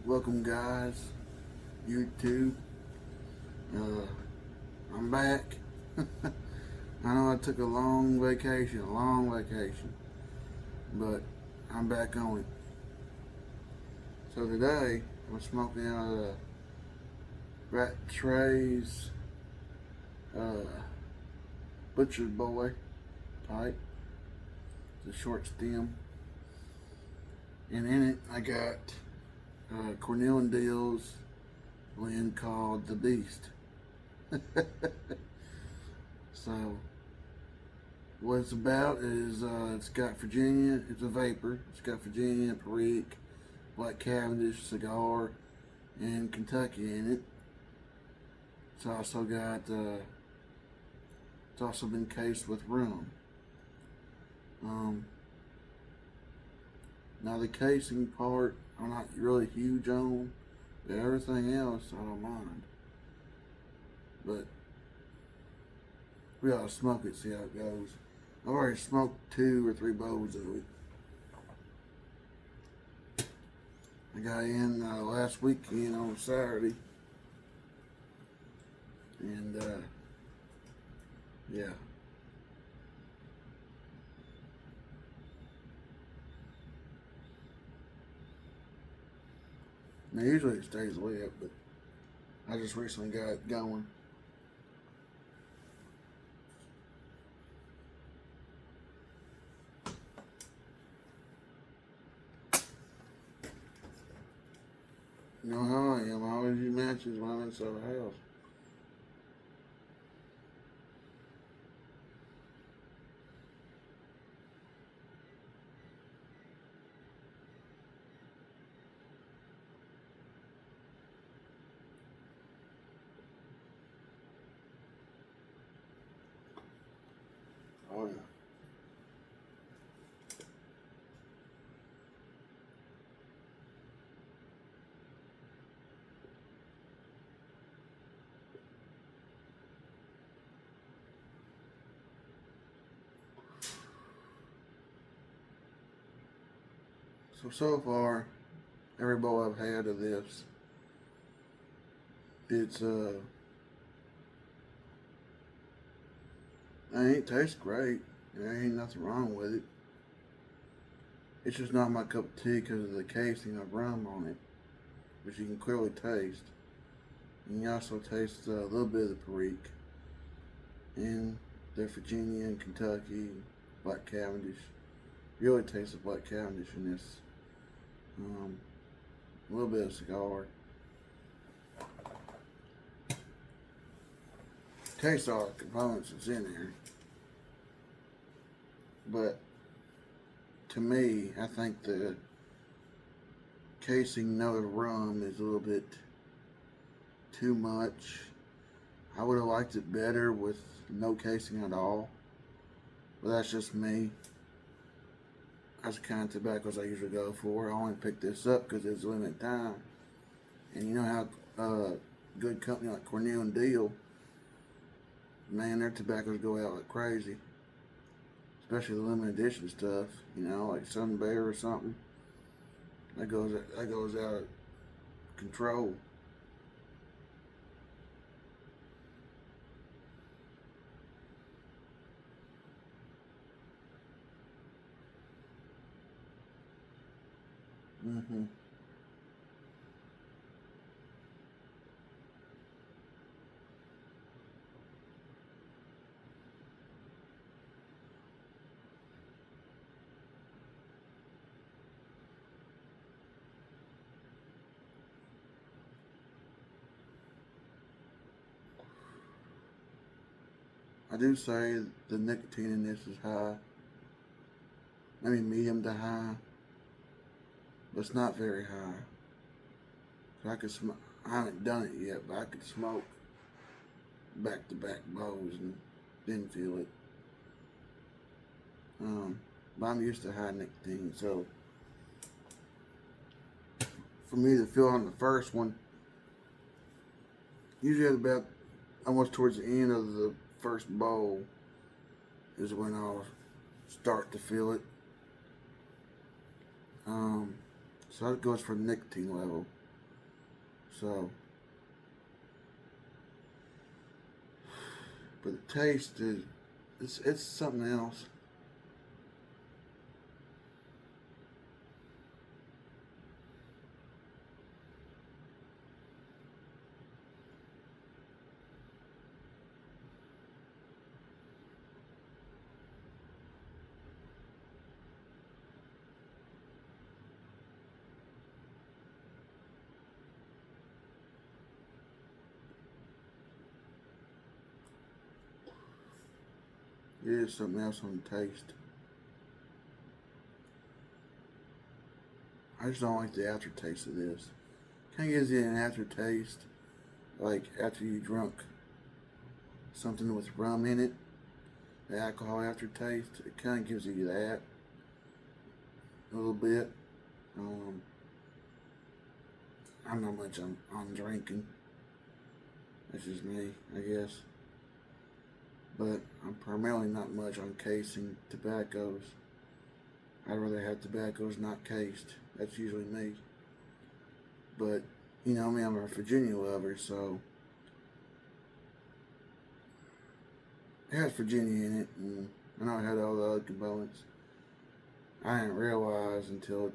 Welcome, guys. YouTube. Uh, I'm back. I know I took a long vacation, but I'm back on it. So today, I'm smoking out of the Rat Trey's uh, Butcher's Boy pipe. It's a short stem, and in it I got Cornell and Dill's blend called the Beast. So what it's about is it's got Virginia, it's a vapor. It's got Virginia, Perique, Black Cavendish, cigar, and Kentucky in it. It's also got, it's also been cased with rum. Um, Now the casing part, I'm not really huge on, but everything else I don't mind. But we ought to smoke it, see how it goes. I've already smoked 2 or 3 bowls of it. I got in last weekend on Saturday, and yeah. Now usually it stays lit, but I just recently got it going. You know how I am. I always use matches when I'm inside the house. Oh yeah. So far, every bowl I've had of this, it's it ain't tastes great. There ain't nothing wrong with it. It's just not my cup of tea because of the casing of rum on it, which you can clearly taste. And you also taste a little bit of the Perique and the Virginia and Kentucky Black Cavendish. You really taste the Black Cavendish in this. A little bit of cigar. Taste all the components that's in there. But to me, I think the casing of the rum is a little bit too much. I would have liked it better with no casing at all. But that's just me. That's the kind of tobaccos I usually go for. I only picked this up because it's limited time. And you know how good company like Cornell and Deal, man, their tobaccos go out like crazy. Especially the limited edition stuff, you know, like Sun Bear or something. That goes out of control. hmm I do say the nicotine in this is high, maybe medium to high, but it's not very high. So I could smoke. I haven't done it yet, but I could smoke back-to-back bowls and didn't feel it. But I'm used to high nicotine, so for me to feel on the first one, usually at about almost towards the end of the first bowl is when I'll start to feel it. So that goes for the nicotine level. So, but the taste is, it's something else. It is something else on the taste. I just don't like the aftertaste of this. Kind of gives you an aftertaste, like after you drunk something with rum in it. The alcohol aftertaste, it kind of gives you that a little bit. I'm not much on drinking. That's just me, I guess. But I'm primarily not much on casing tobaccos. I'd rather have tobaccos not cased. That's usually me. But, you know me, I'm a Virginia lover, so it has Virginia in it, and I know it had all the other components. I didn't realize until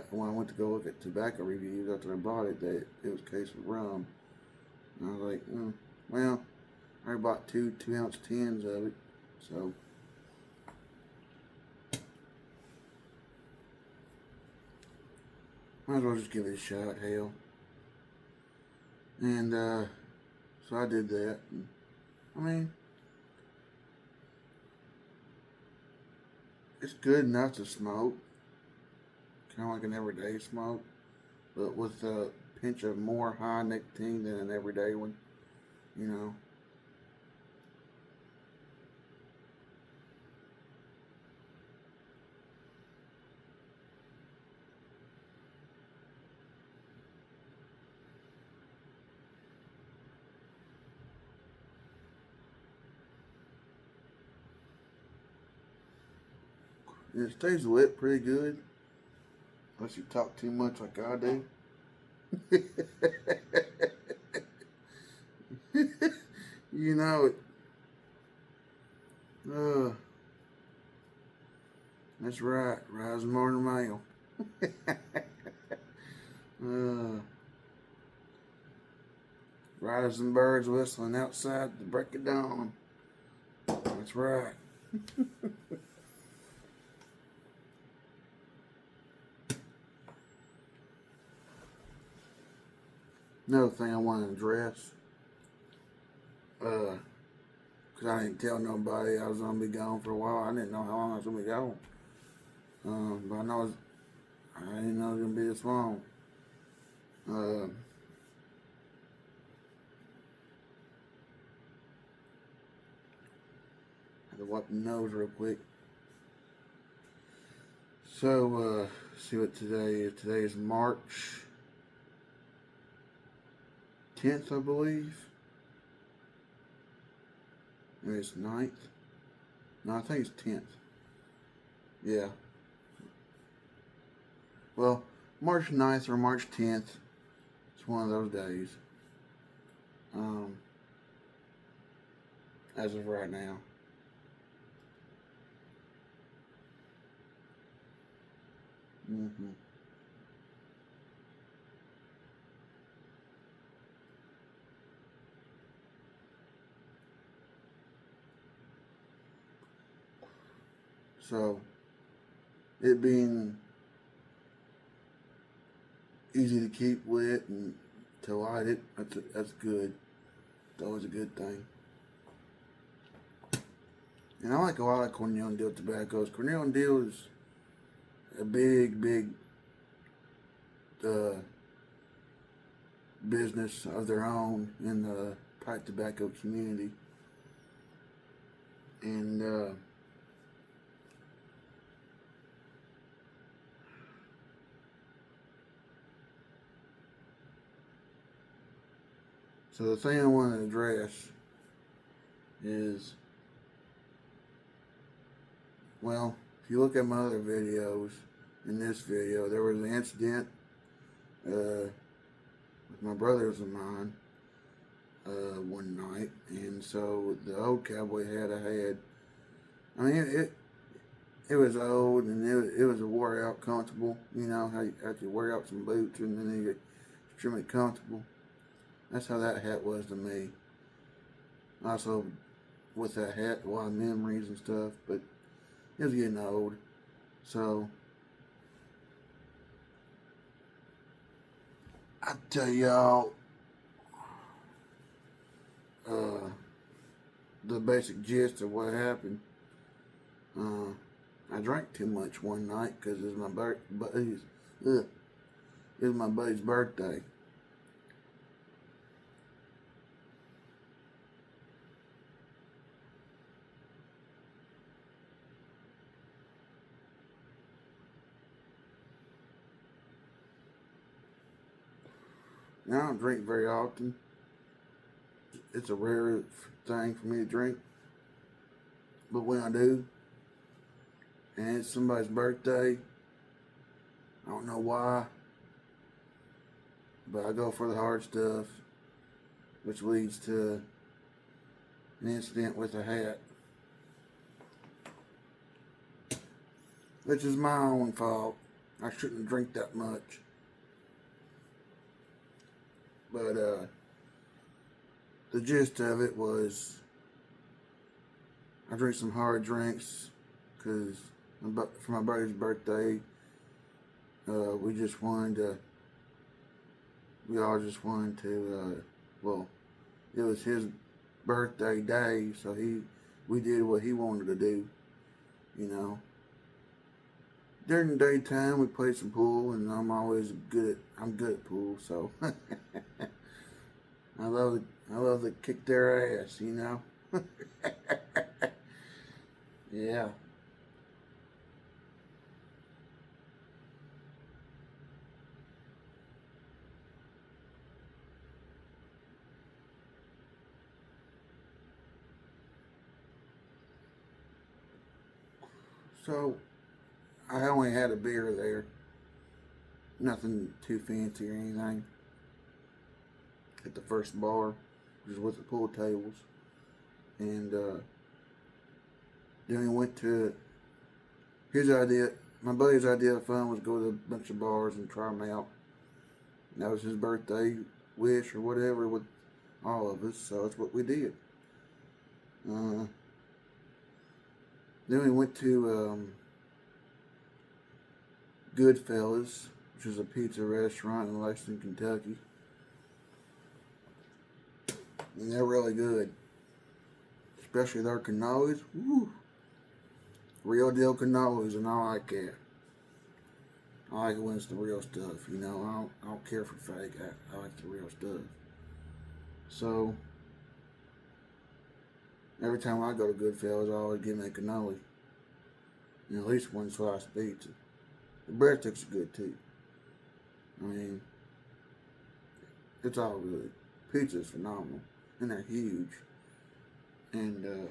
when I went to go look at tobacco reviews after I bought it that it was cased with rum. And I was like, well, I already bought 2-ounce tins of it, so. Might as well just give it a shot, hell. And, so I did that. And, I mean, it's good enough to smoke. Kind of like an everyday smoke. But with a pinch of more high nicotine than an everyday one, you know. And it stays lit pretty good. Unless you talk too much like I do. You know it. That's right. Rising morning mail. Rising birds whistling outside the break of dawn. That's right. Another thing I want to address, because I didn't tell nobody I was going to be gone for a while. I didn't know how long I was going to be gone. But I didn't know it was going to be this long. Had to wipe the nose real quick. So, see what today is. Today is March 10th, I believe. Maybe it's 9th. No, I think it's 10th. Yeah. Well, March 9th or March 10th. It's one of those days. As of right now. So, it being easy to keep lit and to light it, that's good. It's always a good thing. And I like a lot of Cornell and Deal tobaccos. Cornell and Deal is a big business of their own in the pipe tobacco community. And so the thing I want to address is, well, if you look at my other videos, in this video, there was an incident with my brothers of mine one night, and so the old cowboy hat I had, I mean, it was old and it was a wore out comfortable. You know how you wear out some boots and then you get extremely comfortable. That's how that hat was to me. Also, with that hat, a lot of memories and stuff, but it was getting old. So, I tell y'all, the basic gist of what happened. I drank too much one night because it was it was my buddy's birthday. Now I don't drink very often. It's a rare thing for me to drink. But when I do, and it's somebody's birthday, I don't know why, but I go for the hard stuff, which leads to an incident with a hat, which is my own fault. I shouldn't drink that much. But the gist of it was I drank some hard drinks because for my buddy's birthday, we all just wanted to, well, it was his birthday day, so we did what he wanted to do, you know. During the daytime, we played some pool, and I'm good at pool, so I love to kick their ass, you know. Yeah. So I only had a beer there, nothing too fancy or anything. At the first bar, which was with the pool tables, and then we went to his idea. My buddy's idea of fun was go to a bunch of bars and try them out. And that was his birthday wish or whatever with all of us, so that's what we did. Then we went to Goodfellas, which is a pizza restaurant in Lexington, Kentucky. And they're really good. Especially their cannolis. Woo! Real deal cannolis, and I like that. I like it when it's the real stuff, you know. I don't care for fake. I like the real stuff. So, every time I go to Goodfellas, I always get me a cannoli. And at least one slice of pizza. The breadsticks are good too. I mean, it's all good. Pizza's phenomenal. And they're huge. And,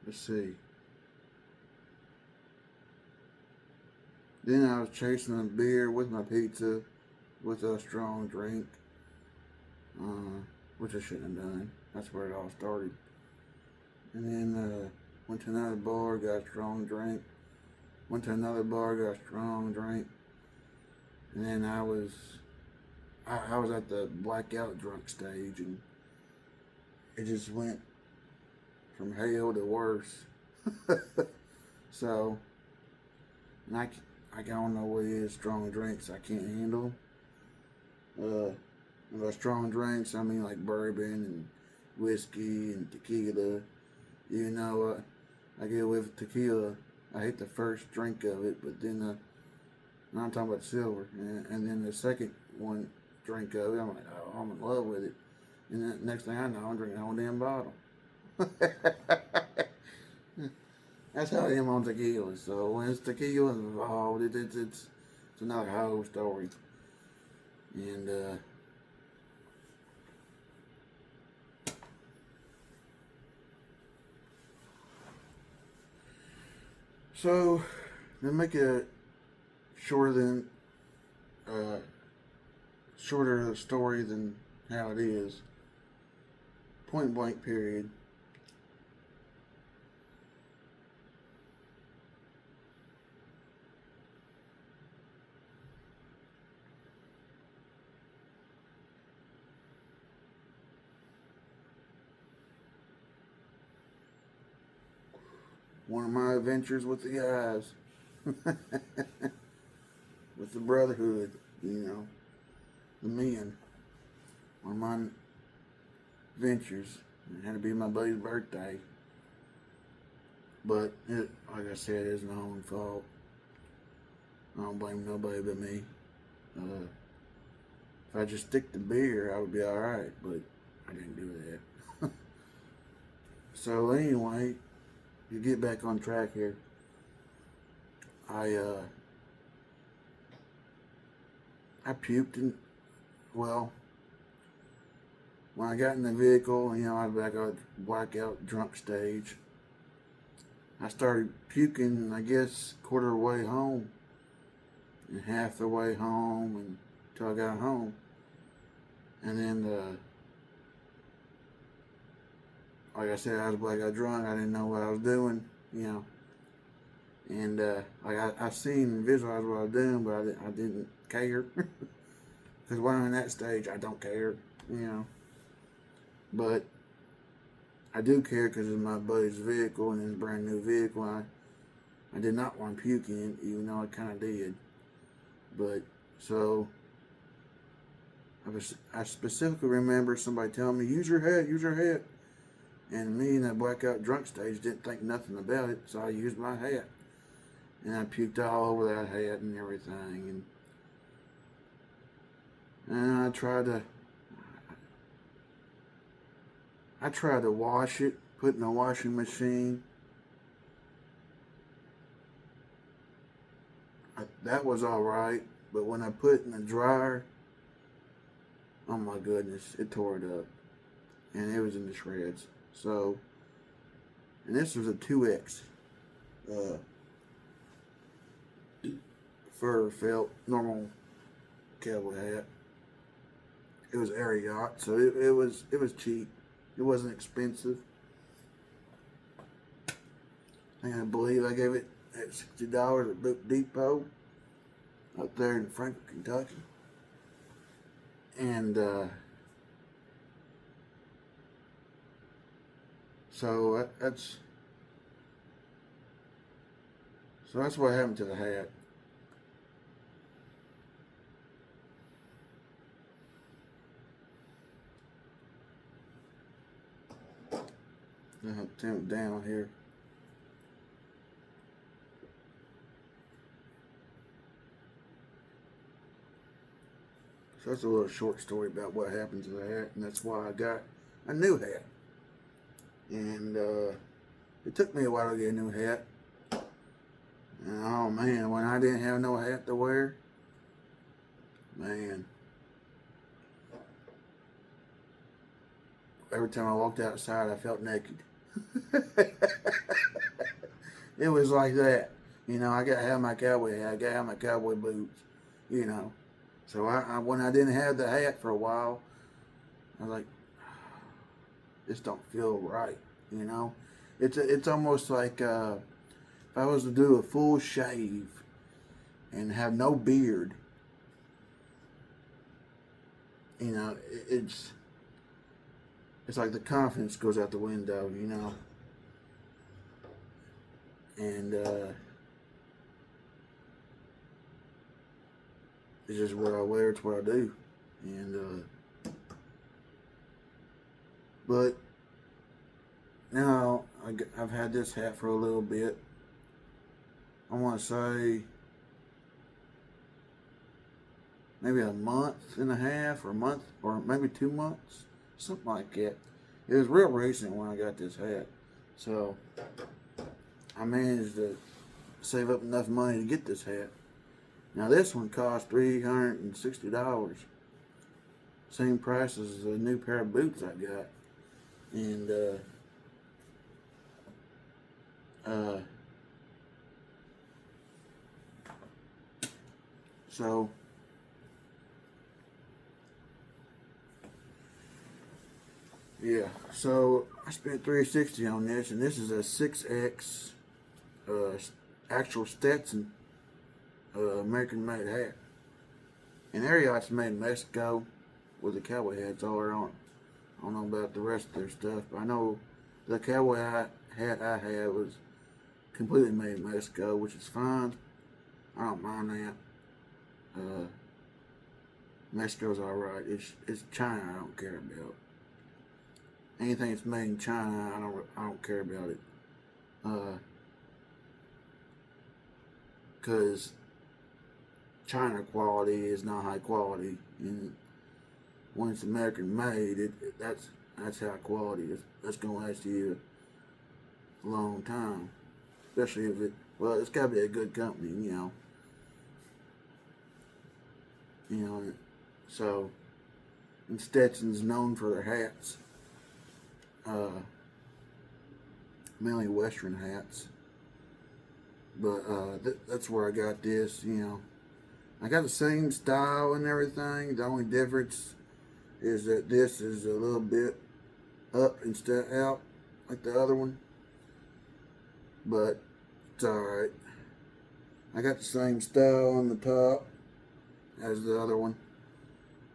let's see. Then I was chasing a beer with my pizza with a strong drink, which I shouldn't have done. That's where it all started. And then went to another bar, got a strong drink. Went to another bar, got a strong drink. And then I was at the blackout drunk stage, and it just went from hell to worse. So, and I don't know what it is, strong drinks, I can't handle. By strong drinks, I mean like bourbon and whiskey and tequila. You know, I get with tequila. I hate the first drink of it, but then I'm talking about silver, and then the second one drink of it. I'm like, oh, I'm in love with it. And then next thing I know, I'm drinking the whole damn bottle. That's how I am on tequila. So when it's tequila involved, it's another whole story. And so to make it shorter than shorter story than how it is. Point blank period. One of my adventures with the guys. With the brotherhood, the men. One of my ventures. It had to be my buddy's birthday. But like I said, it's my own fault. I don't blame nobody but me. If I just stick to beer, I would be alright, but I didn't do that. So anyway, to get back on track here, I puked and, well, when I got in the vehicle, I was back at blackout drunk stage. I started puking, I guess, quarter of the way home and half the way home until I got home. And then, like I said, I was blackout drunk. I didn't know what I was doing, And like I seen and visualized what I was doing, but I didn't care. Because when I'm in that stage, I don't care, But I do care because it's my buddy's vehicle and it's a brand new vehicle. I did not want to puke in it, even though I kind of did. But, so, I specifically remember somebody telling me, use your hat. And me in that blackout drunk stage didn't think nothing about it, so I used my hat. And I puked all over that hat and everything. And I tried to wash it, put it in the washing machine. That was alright, but when I put it in the dryer, oh my goodness, it tore it up. And it was in the shreds. So, and this was a 2X fur felt normal cowboy hat. It was Ariat, so it was cheap. It wasn't expensive. I believe I gave it at $60 at Book Depot up there in Franklin, Kentucky. And so that's what happened to the hat. I'll turn it down here. So that's a little short story about what happened to the hat, and that's why I got a new hat. And it took me a while to get a new hat. And oh man, when I didn't have no hat to wear, man, every time I walked outside, I felt naked. It was like that. I gotta have my cowboy hat, I gotta have my cowboy boots, So I when I didn't have the hat for a while, I was like, this don't feel right, It's almost like if I was to do a full shave and have no beard, it's like the confidence goes out the window, And it's just what I wear, it's what I do. And but now I've had this hat for a little bit. I want to say maybe a month and a half, or a month, or maybe 2 months, something like that. It was real recent when I got this hat, so I managed to save up enough money to get this hat. Now this one cost $360, same price as the new pair of boots I got, and so yeah, so I spent $360 on this, and this is a 6X actual Stetson American-made hat. And Ariat's made in Mexico with the cowboy hats all around. I don't know about the rest of their stuff, but I know the cowboy hat I had was completely made in Mexico, which is fine. I don't mind that. Mexico's alright. It's China I don't care about. Anything that's made in China, I don't care about it. Because China quality is not high quality, and when it's American made, that's high quality. That's gonna last you a long time, especially if it's gotta be a good company, So, and Stetson's known for their hats, mainly Western hats. But that's where I got this. I got the same style and everything. The only difference is that this is a little bit up instead of out like the other one. But it's alright. I got the same style on the top as the other one.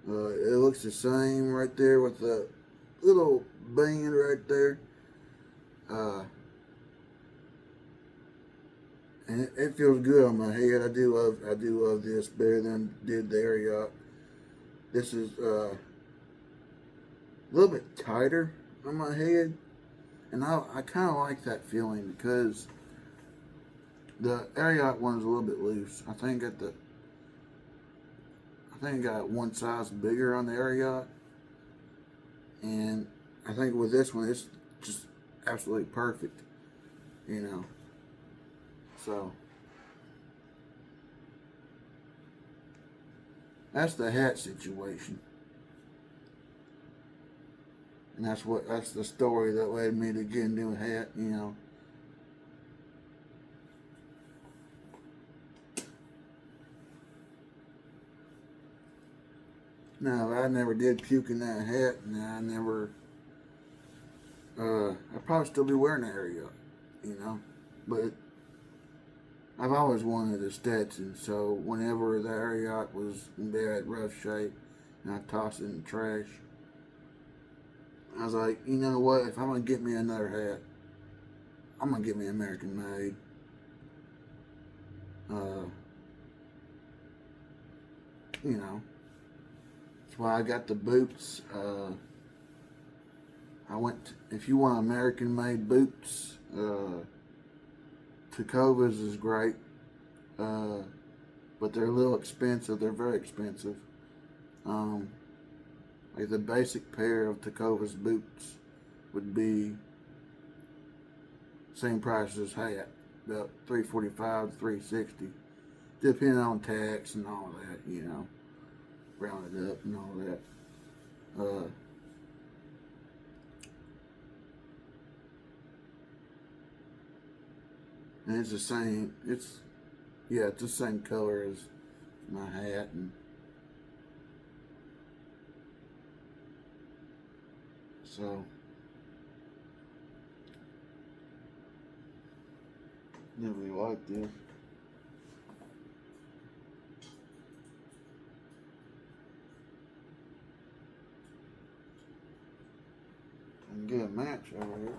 It looks the same right there with the little band right there. And it feels good on my head. I do love this better than did the Ariat. This is a little bit tighter on my head, and I kind of like that feeling because the Ariat one is a little bit loose. I think I got one size bigger on the Ariat, and I think with this one it's just absolutely perfect, So that's the hat situation. And that's the story that led me to get a new hat, Now, I never did puke in that hat, and I'd probably still be wearing that Ariat, But I've always wanted a Stetson, so whenever the Ariat was in bad, rough shape, and I tossed it in the trash, I was like, you know what? If I'm gonna get me another hat, I'm gonna get me American made. That's why I got the boots. If you want American made boots, Tecovas is great, but they're a little expensive. They're very expensive. Like the basic pair of Tecovas boots would be same price as hat, about $345 to $360, depending on tax and all that, rounded up and all that. And it's the same. It's the same color as my hat, and so never really liked this. I can get a match over here.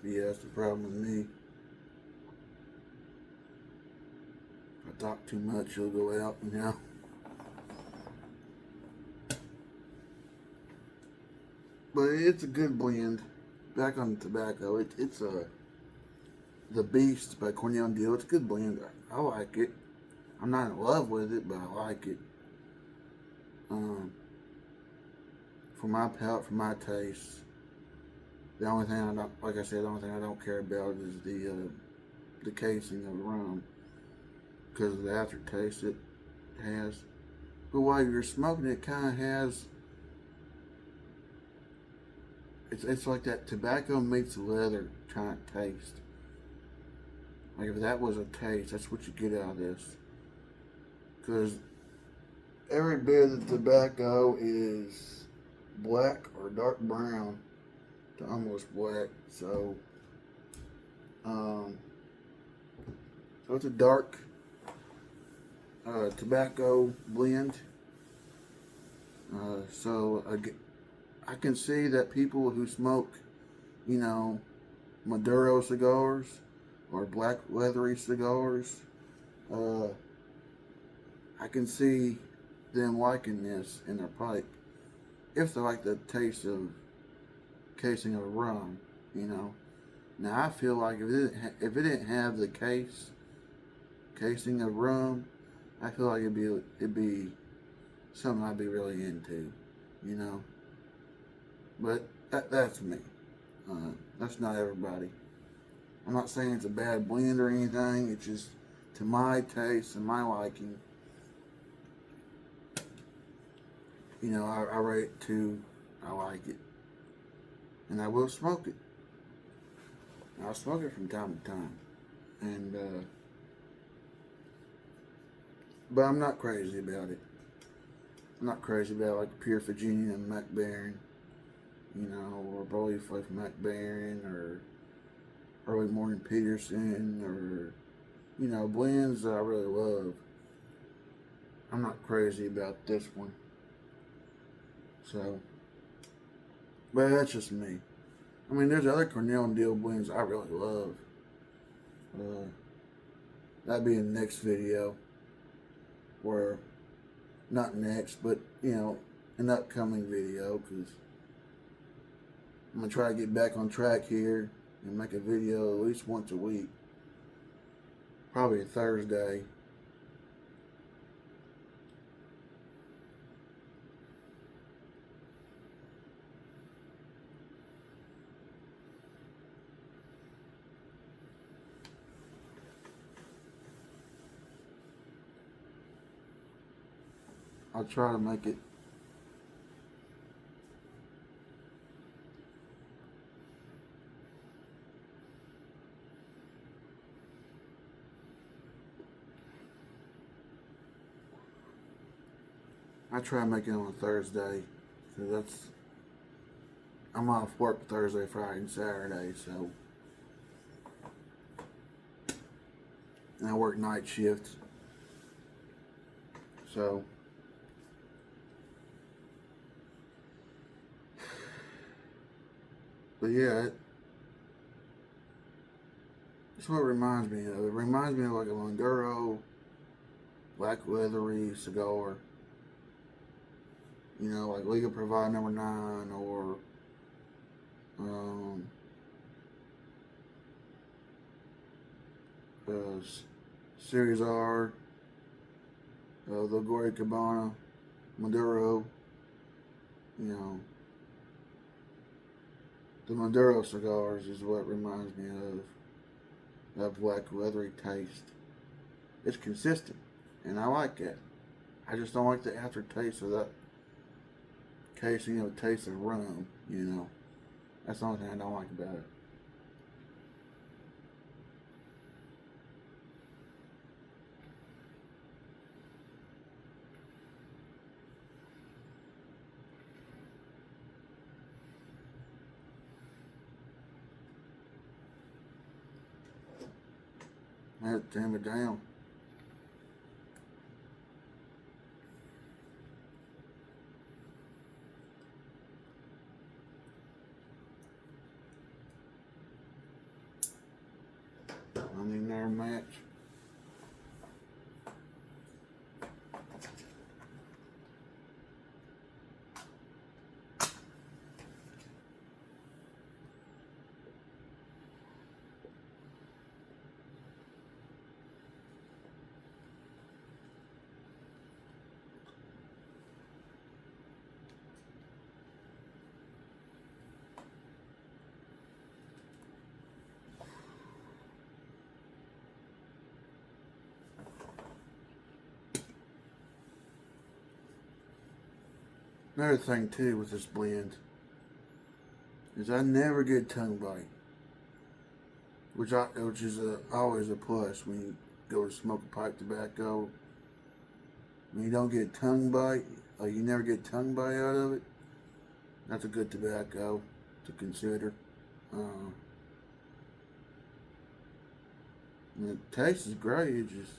Yeah, that's the problem with me. If I talk too much, it'll go out, you know. But it's a good blend. Back on the tobacco, it's the Beast by Cornell and Dill. It's a good blend. I like it. I'm not in love with it, but I like it. For my palate, for my taste, the only thing I don't, like I said, the only thing I don't care about is the casing of the rum because of the aftertaste it has. But while you're smoking, it kind of has. It's like that tobacco meets leather kind of taste. Like if that was a taste, that's what you get out of this. Because every bit of the tobacco is black or dark brown to almost black. So it's a dark tobacco blend. So I can see that people who smoke, you know, Maduro cigars or black leathery cigars, I can see them liking this in their pipe if they like the taste of casing of rum, you know. Now I feel like if it didn't have the casing of rum, I feel like it'd be something I'd be really into, you know. But that's me. That's not everybody. I'm not saying it's a bad blend or anything. It's just to my taste and my liking. You know, I rate it 2. I like it, and I will smoke it. I'll smoke it from time to time, and but I'm not crazy about it. I'm not crazy about like Pure Virginia and Mac Baren, you know, or Broly Flake Mac Baren, or Early Morning Peterson, or you know, blends that I really love. I'm not crazy about this one. So, but that's just me. I mean, there's other Cornell and Dill blends I really love. That'd be in the next video, or not next, but you know, an upcoming video, because I'm gonna try to get back on track here and make a video at least once a week. Probably a Thursday. I'll try to make it. I try to make it on a Thursday, because I'm off work Thursday, Friday, and Saturday, so, and I work night shifts, so, but yeah, it's what it reminds me of. It reminds me of like a Maduro black leathery cigar. You know, like Legal Provide Number 9, or Series R, the Gloria Cabana, Maduro. You know, the Maduro cigars is what reminds me of that black leathery taste. It's consistent, and I like that. I just don't like the aftertaste of that casing of taste of rum, you know. That's the only thing I don't like about it. I had to tamp it down. iron match. Another thing too with this blend is I never get tongue bite, which is always a plus when you go to smoke a pipe tobacco. When you don't get tongue bite, or you never get tongue bite out of it, that's a good tobacco to consider. And the taste is great. It's just,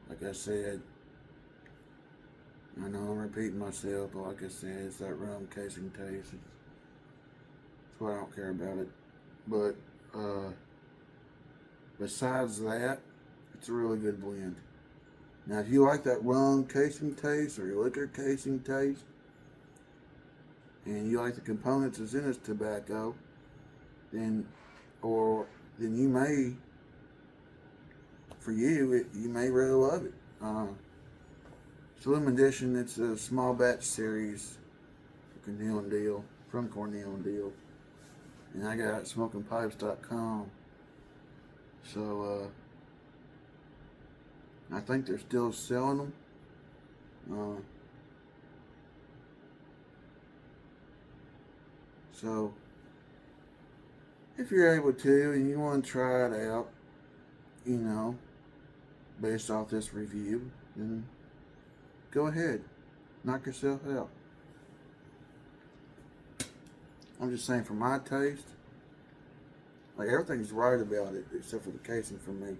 like I said, I know I'm repeating myself, but like I said, it's that rum casing taste. That's why I don't care about it. But besides that, it's a really good blend. Now, if you like that rum casing taste or your liquor casing taste, and you like the components that's in this tobacco, then you may, for you, you may really love it. It's a limited edition. It's a small batch series for Cornell and Deal, from Cornell and Deal. And I got it at smokingpipes.com. So, I think they're still selling them. So, if you're able to and you want to try it out, you know, based off this review, then go ahead, knock yourself out. I'm just saying, for my taste, like, everything's right about it except for the casing for me.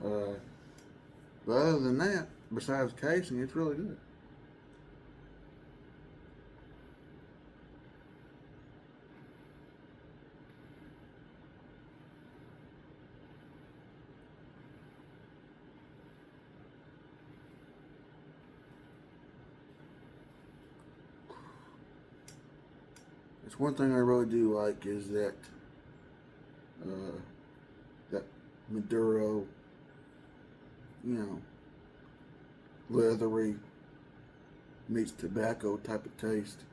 But other than that, besides casing, it's really good. It's one thing I really do like is that that Maduro, you know, leathery meets tobacco type of taste.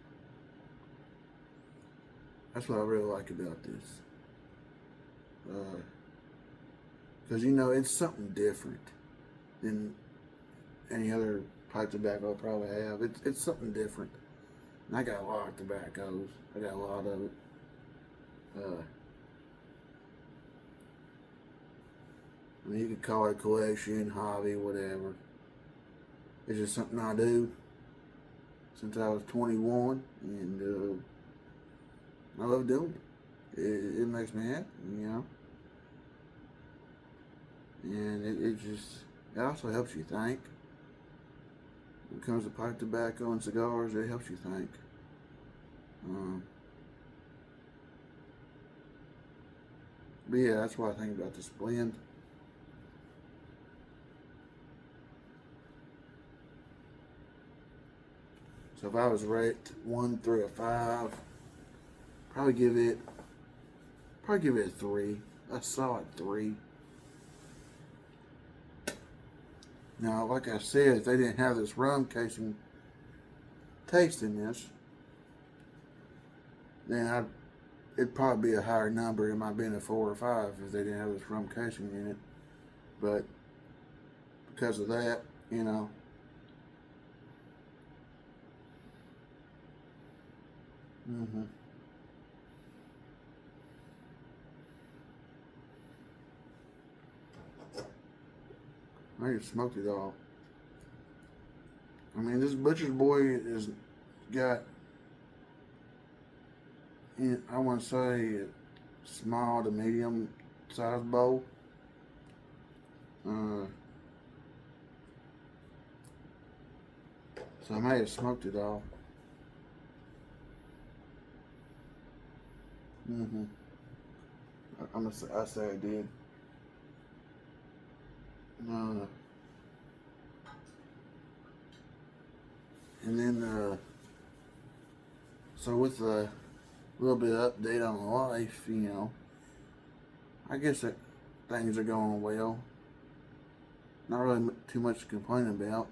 That's what I really like about this. Because, you know, it's something different than any other pipe tobacco I probably have. It's something different. And I got a lot of tobaccos. I got a lot of it. I mean, you could call it a collection, hobby, whatever. It's just something I do since I was 21, and I love doing it. It makes me happy, you know. And it also helps you think. When it comes to pipe tobacco and cigars, it helps you think. But yeah, that's what I think about this blend. So if I was rated 1 through a 5, probably give it a 3. A solid 3. Now, like I said, if they didn't have this rum casing taste in this, then it'd probably be a higher number. It might have been a 4 or 5 if they didn't have this rum casing in it. But because of that, you know, I just smoked it all. I mean, this Butcher's Boy has got, I want to say, a small to medium size bowl. So I may have smoked it all. I say I did. And then, so with a little bit of update on life, I guess that things are going well. Not really too much to complain about.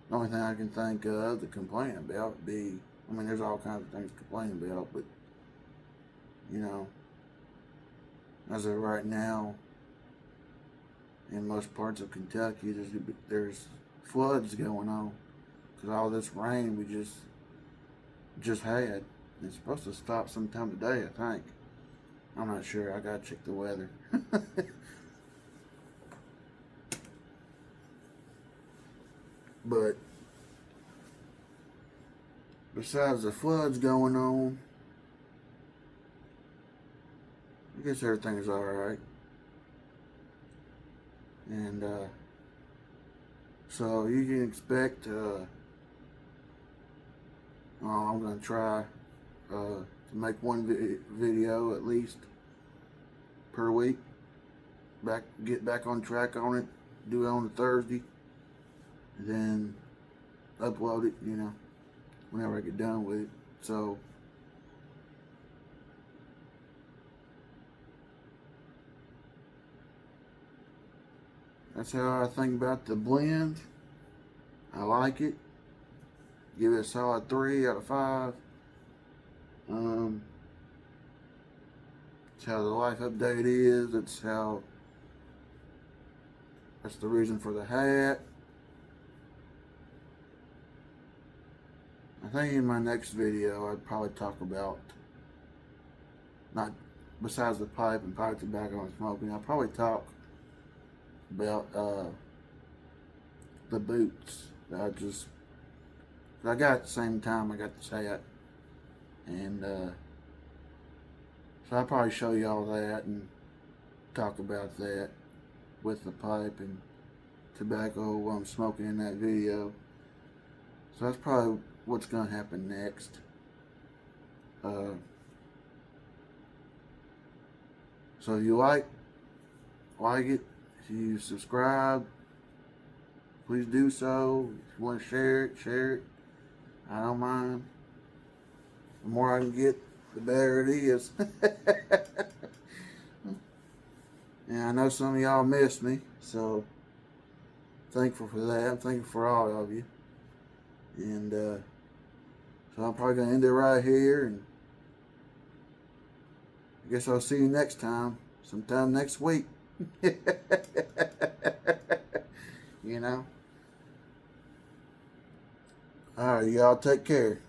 The only thing I can think of to complain about would be, there's all kinds of things to complain about, but, as of right now, in most parts of Kentucky, there's floods going on because all this rain we just had. It's supposed to stop sometime today, I think. I'm not sure. I gotta check the weather. But besides the floods going on, I guess everything's alright. And so you can expect, I'm going to try to make one video at least per week. Get back on track on it. Do it on a Thursday. And then upload it, whenever I get done with it. So that's how I think about the blend. I like it. Give it a solid 3 out of 5. It's how the life update is. That's the reason for the hat. I think in my next video I'd probably talk about, not besides the pipe and pipe tobacco and smoking, I'll probably talk about the boots that I got at the same time I got this hat. And so I'll probably show you all that and talk about that with the pipe and tobacco while I'm smoking in that video. So that's probably what's going to happen next. So if you like it, if you subscribe, please do so. If you want to share it. I don't mind. The more I can get, the better it is. And I know some of y'all miss me, so thankful for that. I'm thankful for all of you. And so I'm probably going to end it right here. And I guess I'll see you next time, sometime next week. Alright, y'all take care.